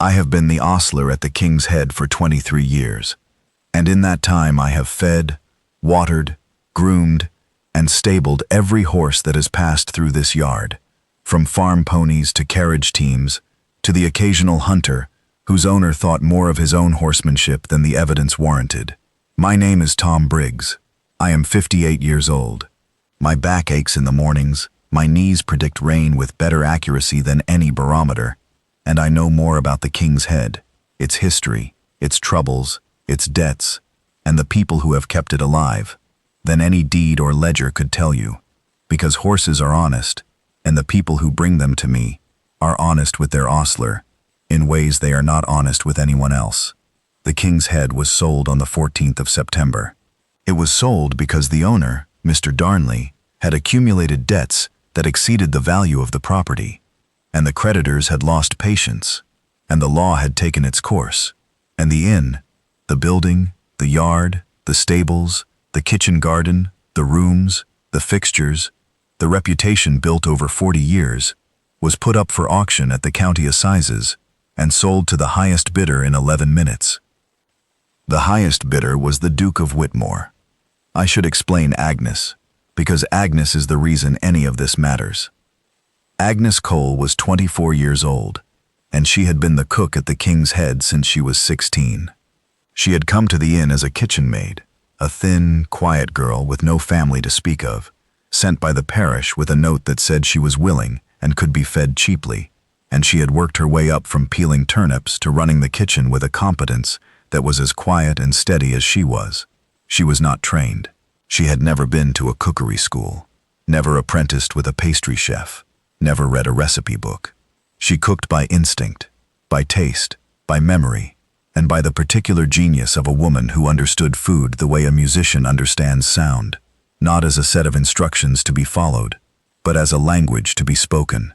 I have been the ostler at the King's Head for 23 years, and in that time I have fed, watered, groomed, and stabled every horse that has passed through this yard, from farm ponies to carriage teams, to the occasional hunter whose owner thought more of his own horsemanship than the evidence warranted. My name is Tom Briggs. I am 58 years old. My back aches in the mornings, my knees predict rain with better accuracy than any barometer, and I know more about the King's Head, its history, its troubles, its debts, and the people who have kept it alive, than any deed or ledger could tell you, because horses are honest, and the people who bring them to me are honest with their ostler, in ways they are not honest with anyone else. The King's Head was sold on the 14th of September. It was sold because the owner, Mr. Darnley, had accumulated debts that exceeded the value of the property, and the creditors had lost patience, and the law had taken its course, and the inn, the building, the yard, the stables, the kitchen garden, the rooms, the fixtures, the reputation built over 40 years, was put up for auction at the county assizes and sold to the highest bidder in 11 minutes. The highest bidder was the Duke of Whitmore. I should explain Agnes, because Agnes is the reason any of this matters. Agnes Cole was 24 years old, and she had been the cook at the King's Head since she was 16. She had come to the inn as a kitchen maid, a thin, quiet girl with no family to speak of, sent by the parish with a note that said she was willing and could be fed cheaply, and she had worked her way up from peeling turnips to running the kitchen with a competence that was as quiet and steady as she was. She was not trained. She had never been to a cookery school, never apprenticed with a pastry chef, never read a recipe book. She cooked by instinct, by taste, by memory, and by the particular genius of a woman who understood food the way a musician understands sound, not as a set of instructions to be followed, but as a language to be spoken.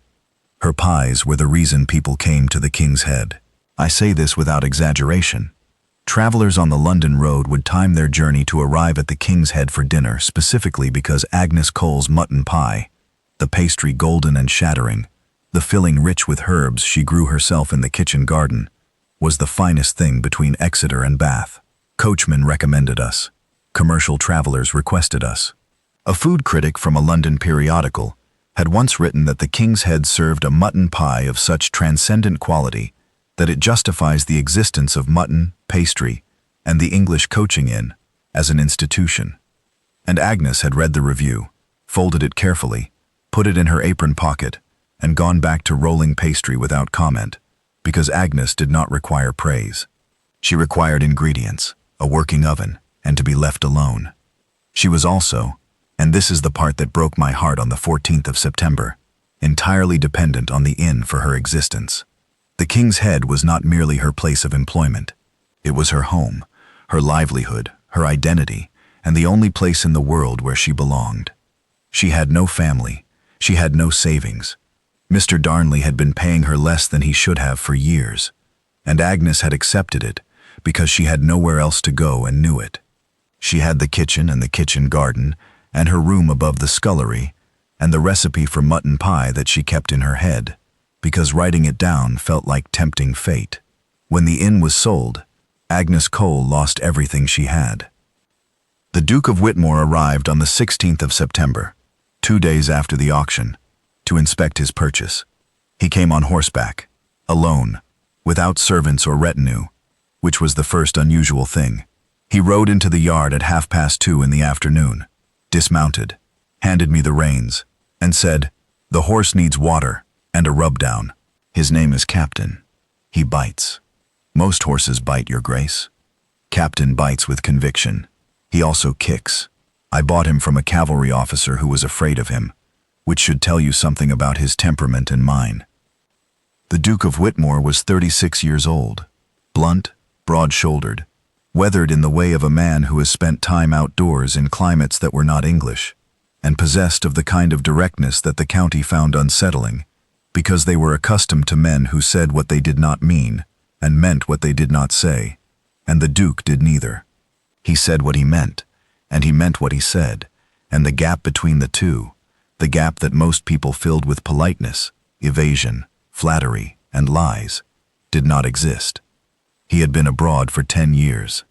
Her pies were the reason people came to the King's Head. I say this without exaggeration. Travelers on the London road would time their journey to arrive at the King's Head for dinner specifically because Agnes Cole's mutton pie, the pastry golden and shattering, the filling rich with herbs she grew herself in the kitchen garden, was the finest thing between Exeter and Bath. Coachmen recommended us. Commercial travelers requested us. A food critic from a London periodical had once written that the King's Head served a mutton pie of such transcendent quality that it justifies the existence of mutton, pastry, and the English coaching inn as an institution. And Agnes had read the review, folded it carefully, put it in her apron pocket, and gone back to rolling pastry without comment, because Agnes did not require praise. She required ingredients, a working oven, and to be left alone. She was also, and this is the part that broke my heart on the 14th of September, entirely dependent on the inn for her existence. The King's Head was not merely her place of employment. It was her home, her livelihood, her identity, and the only place in the world where she belonged. She had no family. She had no savings. Mr. Darnley had been paying her less than he should have for years, and Agnes had accepted it because she had nowhere else to go and knew it. She had the kitchen and the kitchen garden, and her room above the scullery, and the recipe for mutton pie that she kept in her head, because writing it down felt like tempting fate. When the inn was sold, Agnes Cole lost everything she had. The Duke of Whitmore arrived on the 16th of September, 2 days after the auction, to inspect his purchase. He came on horseback, alone, without servants or retinue, which was the first unusual thing. He rode into the yard at 2:30 in the afternoon, dismounted, handed me the reins, and said, "The horse needs water and a rub-down. His name is Captain. He bites. Most horses bite, Your Grace. Captain bites with conviction. He also kicks. I bought him from a cavalry officer who was afraid of him, which should tell you something about his temperament and mine." The Duke of Whitmore was 36 years old, blunt, broad-shouldered, weathered in the way of a man who has spent time outdoors in climates that were not English, and possessed of the kind of directness that the county found unsettling, because they were accustomed to men who said what they did not mean and meant what they did not say, and the Duke did neither. He said what he meant, and he meant what he said, and the gap between the two, the gap that most people filled with politeness, evasion, flattery, and lies, did not exist. He had been abroad for 10 years.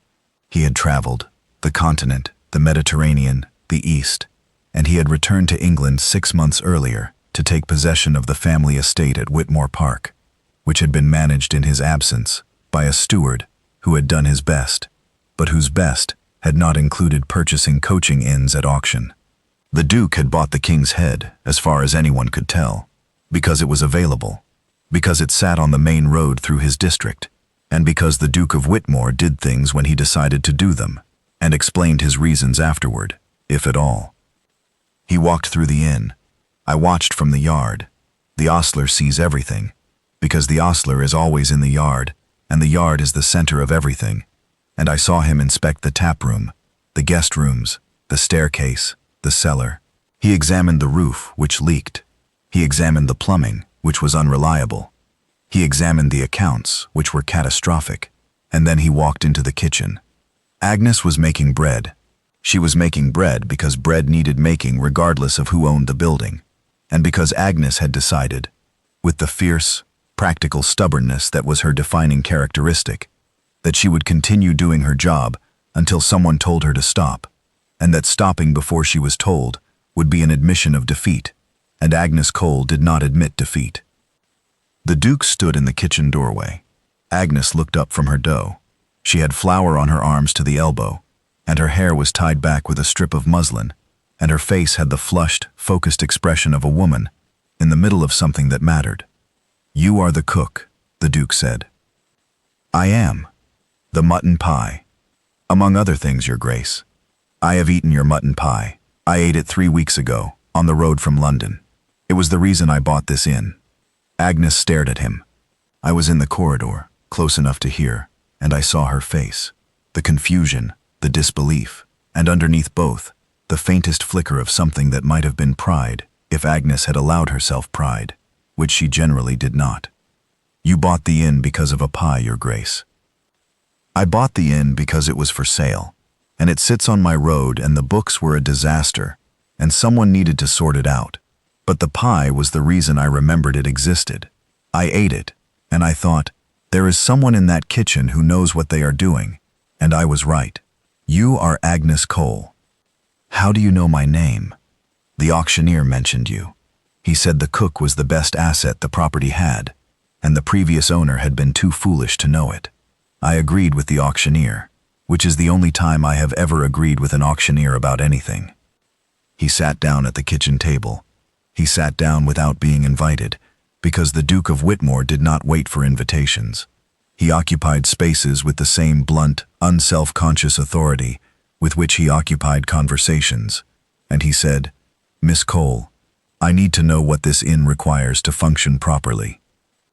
He had traveled the continent, the Mediterranean, the East, and he had returned to England 6 months earlier to take possession of the family estate at Whitmore Park, which had been managed in his absence by a steward who had done his best, but whose best had not included purchasing coaching inns at auction. The Duke had bought the King's Head, as far as anyone could tell, because it was available, because it sat on the main road through his district, and because the Duke of Whitmore did things when he decided to do them, and explained his reasons afterward, if at all. He walked through the inn. I watched from the yard. The ostler sees everything, because the ostler is always in the yard, and the yard is the center of everything. And I saw him inspect the tap room, the guest rooms, the staircase, the cellar. He examined the roof, which leaked. He examined the plumbing, which was unreliable. He examined the accounts, which were catastrophic. And then he walked into the kitchen. Agnes was making bread. She was making bread because bread needed making regardless of who owned the building, and because Agnes had decided, with the fierce, practical stubbornness that was her defining characteristic, that she would continue doing her job until someone told her to stop, and that stopping before she was told would be an admission of defeat, and Agnes Cole did not admit defeat. The Duke stood in the kitchen doorway. Agnes looked up from her dough. She had flour on her arms to the elbow, and her hair was tied back with a strip of muslin, and her face had the flushed, focused expression of a woman in the middle of something that mattered. "You are the cook," the Duke said. "I am. The mutton pie. Among other things, Your Grace. I have eaten your mutton pie. I ate it 3 weeks ago, on the road from London. It was the reason I bought this inn." Agnes stared at him. I was in the corridor, close enough to hear, and I saw her face. The confusion, the disbelief, and underneath both, the faintest flicker of something that might have been pride, if Agnes had allowed herself pride, which she generally did not. "You bought the inn because of a pie, Your Grace." "I bought the inn because it was for sale, and it sits on my road, and the books were a disaster, and someone needed to sort it out. But the pie was the reason I remembered it existed. I ate it, and I thought, there is someone in that kitchen who knows what they are doing, and I was right. You are Agnes Cole." "How do you know my name?" "The auctioneer mentioned you. He said the cook was the best asset the property had, and the previous owner had been too foolish to know it." I agreed with the auctioneer, which is the only time I have ever agreed with an auctioneer about anything. He sat down at the kitchen table. He sat down without being invited, because the Duke of Whitmore did not wait for invitations. He occupied spaces with the same blunt, unself-conscious authority with which he occupied conversations, and he said, "Miss Cole, I need to know what this inn requires to function properly.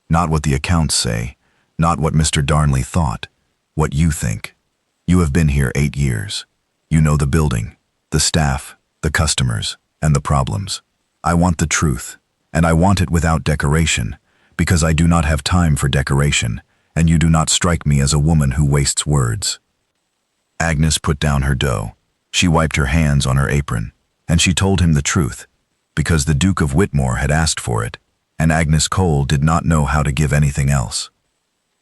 Not what the accounts say, not what Mr. Darnley thought, what you think. You have been here 8 years. You know the building, the staff, the customers, and the problems. I want the truth, and I want it without decoration, because I do not have time for decoration, and you do not strike me as a woman who wastes words." Agnes put down her dough. She wiped her hands on her apron, and she told him the truth, because the Duke of Whitmore had asked for it, and Agnes Cole did not know how to give anything else.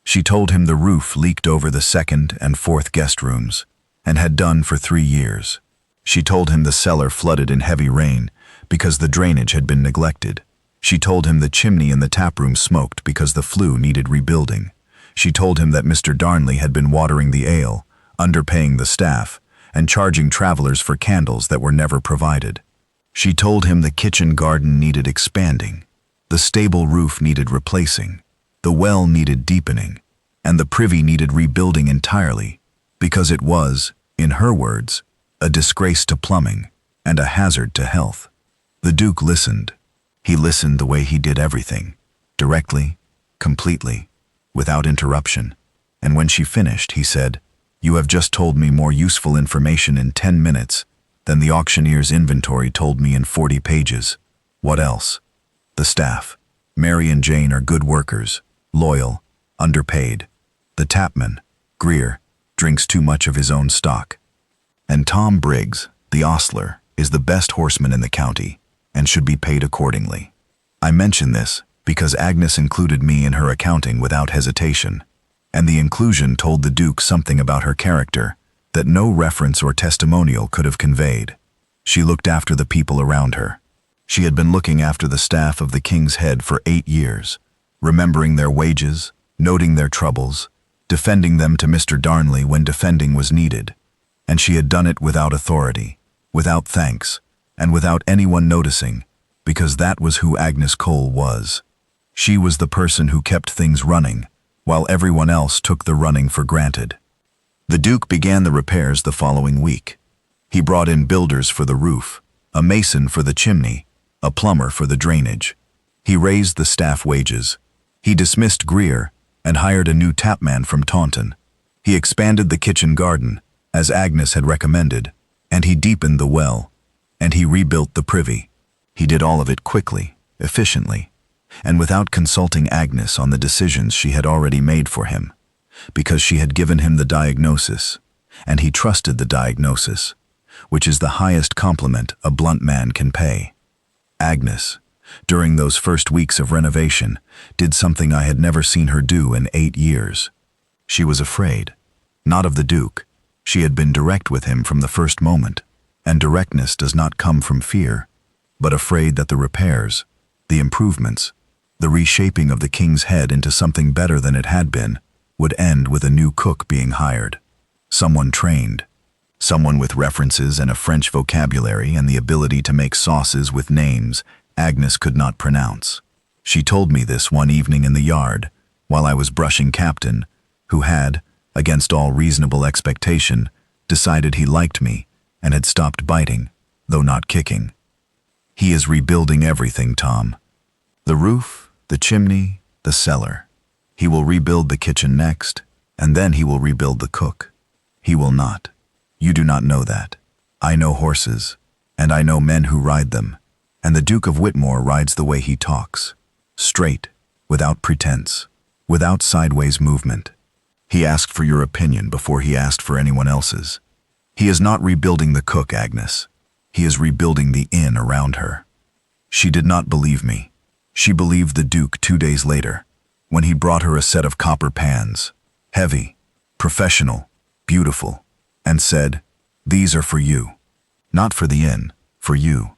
She told him the roof leaked over the 2nd and 4th guest rooms, and had done for 3 years. She told him the cellar flooded in heavy rain, because the drainage had been neglected. She told him the chimney in the taproom smoked because the flue needed rebuilding. She told him that Mr. Darnley had been watering the ale, underpaying the staff, and charging travelers for candles that were never provided. She told him the kitchen garden needed expanding, the stable roof needed replacing, the well needed deepening, and the privy needed rebuilding entirely, because it was, in her words, a disgrace to plumbing and a hazard to health. The Duke listened. He listened the way he did everything, directly, completely, without interruption. And when she finished, he said, "You have just told me more useful information in 10 minutes than the auctioneer's inventory told me in 40 pages. What else? The staff. Mary and Jane are good workers, loyal, underpaid. The tapman, Greer, drinks too much of his own stock. And Tom Briggs, the ostler, is the best horseman in the county, and should be paid accordingly. I mention this because Agnes included me in her accounting without hesitation. And the inclusion told the Duke something about her character that no reference or testimonial could have conveyed. She looked after the people around her. She had been looking after the staff of the King's Head for 8 years, remembering their wages, noting their troubles, defending them to Mr. Darnley when defending was needed. And she had done it without authority, without thanks, and without anyone noticing, because that was who Agnes Cole was. She was the person who kept things running, while everyone else took the running for granted. The Duke began the repairs the following week. He brought in builders for the roof, a mason for the chimney, a plumber for the drainage. He raised the staff wages. He dismissed Greer and hired a new tapman from Taunton. He expanded the kitchen garden, as Agnes had recommended, and he deepened the well, and he rebuilt the privy. He did all of it quickly, efficiently, and without consulting Agnes on the decisions she had already made for him, because she had given him the diagnosis, and he trusted the diagnosis, which is the highest compliment a blunt man can pay. Agnes, during those first weeks of renovation, did something I had never seen her do in 8 years. She was afraid, not of the Duke. She had been direct with him from the first moment, and directness does not come from fear, but afraid that the repairs, the improvements, the reshaping of the King's Head into something better than it had been, would end with a new cook being hired. Someone trained. Someone with references and a French vocabulary and the ability to make sauces with names Agnes could not pronounce. She told me this one evening in the yard, while I was brushing Captain, who had, against all reasonable expectation, decided he liked me and had stopped biting, though not kicking. He is rebuilding everything, Tom. The roof, the chimney, the cellar. He will rebuild the kitchen next, and then he will rebuild the cook. He will not. You do not know that. I know horses, and I know men who ride them, and the Duke of Whitmore rides the way he talks. Straight, without pretense, without sideways movement. He asked for your opinion before he asked for anyone else's. He is not rebuilding the cook, Agnes. He is rebuilding the inn around her. She did not believe me. She believed the Duke 2 days later, when he brought her a set of copper pans, heavy, professional, beautiful, and said, "These are for you. Not for the inn, for you.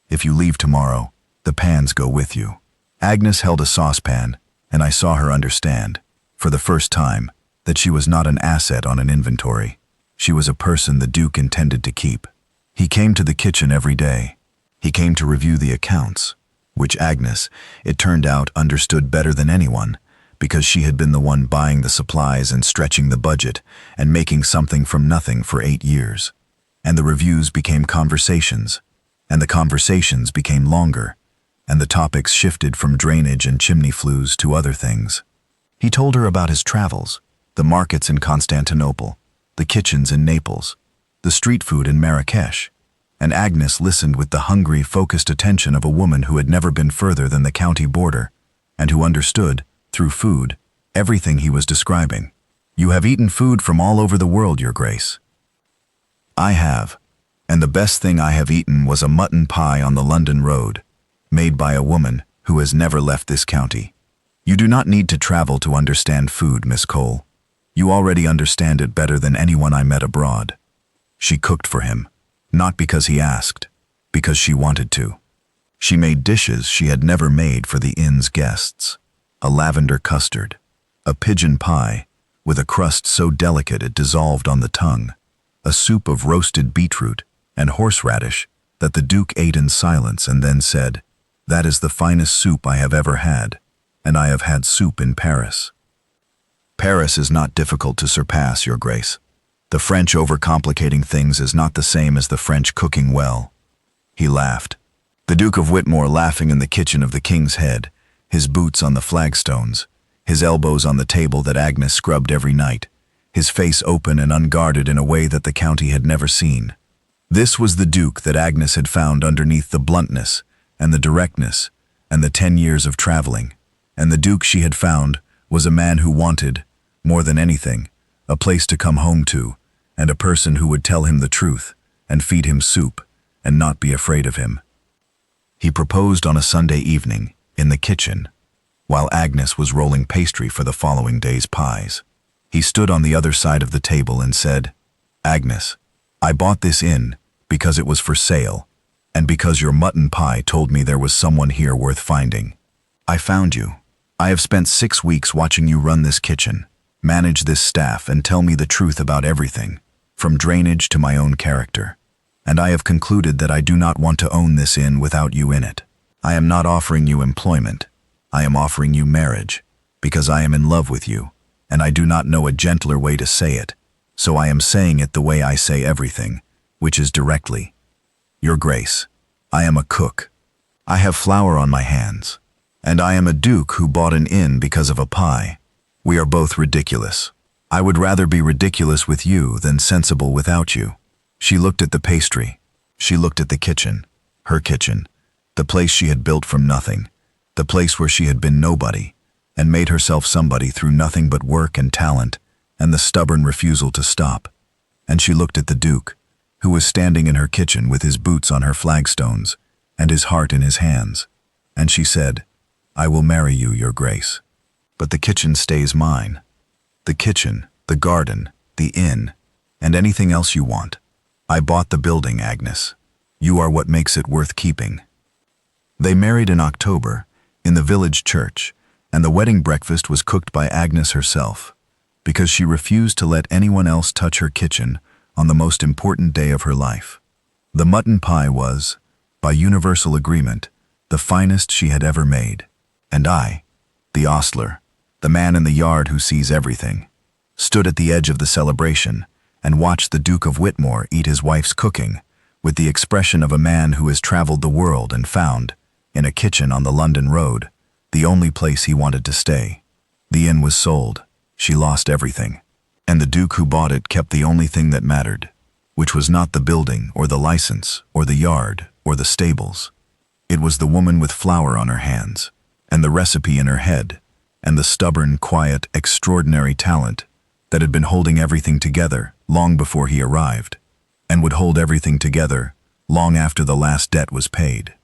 If you leave tomorrow, the pans go with you." Agnes held a saucepan, and I saw her understand, for the first time, that she was not an asset on an inventory. She was a person the Duke intended to keep. He came to the kitchen every day. He came to review the accounts, which Agnes, it turned out, understood better than anyone, because she had been the one buying the supplies and stretching the budget and making something from nothing for 8 years. And the reviews became conversations, and the conversations became longer, and the topics shifted from drainage and chimney flues to other things. He told her about his travels, the markets in Constantinople, the kitchens in Naples, the street food in Marrakesh, and Agnes listened with the hungry, focused attention of a woman who had never been further than the county border, and who understood, through food, everything he was describing. "You have eaten food from all over the world, Your Grace." "I have, and the best thing I have eaten was a mutton pie on the London road, made by a woman who has never left this county. You do not need to travel to understand food, Miss Cole. You already understand it better than anyone I met abroad." She cooked for him, not because he asked, because she wanted to. She made dishes she had never made for the inn's guests. A lavender custard, a pigeon pie with a crust so delicate it dissolved on the tongue, a soup of roasted beetroot and horseradish that the Duke ate in silence and then said, "That is the finest soup I have ever had, and I have had soup in Paris." Paris is not difficult to surpass, Your Grace. The French overcomplicating things is not the same as the French cooking well. He laughed. The Duke of Whitmore laughing in the kitchen of the King's Head, his boots on the flagstones, his elbows on the table that Agnes scrubbed every night, his face open and unguarded in a way that the county had never seen. This was the Duke that Agnes had found underneath the bluntness and the directness and the 10 years of traveling, and the Duke she had found was a man who wanted, more than anything, a place to come home to, and a person who would tell him the truth and feed him soup and not be afraid of him. He proposed on a Sunday evening, in the kitchen, while Agnes was rolling pastry for the following day's pies. He stood on the other side of the table and said, "Agnes, I bought this inn because it was for sale, and because your mutton pie told me there was someone here worth finding. I found you. I have spent 6 weeks watching you run this kitchen, manage this staff, and tell me the truth about everything, from drainage to my own character. And I have concluded that I do not want to own this inn without you in it. I am not offering you employment. I am offering you marriage, because I am in love with you, and I do not know a gentler way to say it, so I am saying it the way I say everything, which is directly. Your Grace, I am a cook. I have flour on my hands, and I am a duke who bought an inn because of a pie. We are both ridiculous. I would rather be ridiculous with you than sensible without you." She looked at the pastry. She looked at the kitchen, her kitchen, the place she had built from nothing, the place where she had been nobody, and made herself somebody through nothing but work and talent, and the stubborn refusal to stop. And she looked at the Duke, who was standing in her kitchen with his boots on her flagstones, and his heart in his hands. And she said, "I will marry you, Your Grace. But the kitchen stays mine. The kitchen, the garden, the inn, and anything else you want. I bought the building, Agnes. You are what makes it worth keeping." They married in October, in the village church, and the wedding breakfast was cooked by Agnes herself, because she refused to let anyone else touch her kitchen on the most important day of her life. The mutton pie was, by universal agreement, the finest she had ever made. And I, the ostler, the man in the yard who sees everything, stood at the edge of the celebration and watched the Duke of Whitmore eat his wife's cooking with the expression of a man who has traveled the world and found, in a kitchen on the London road, the only place he wanted to stay. The inn was sold. She lost everything. And the Duke who bought it kept the only thing that mattered, which was not the building or the license or the yard or the stables. It was the woman with flour on her hands, and the recipe in her head, and the stubborn, quiet, extraordinary talent that had been holding everything together long before he arrived, and would hold everything together long after the last debt was paid.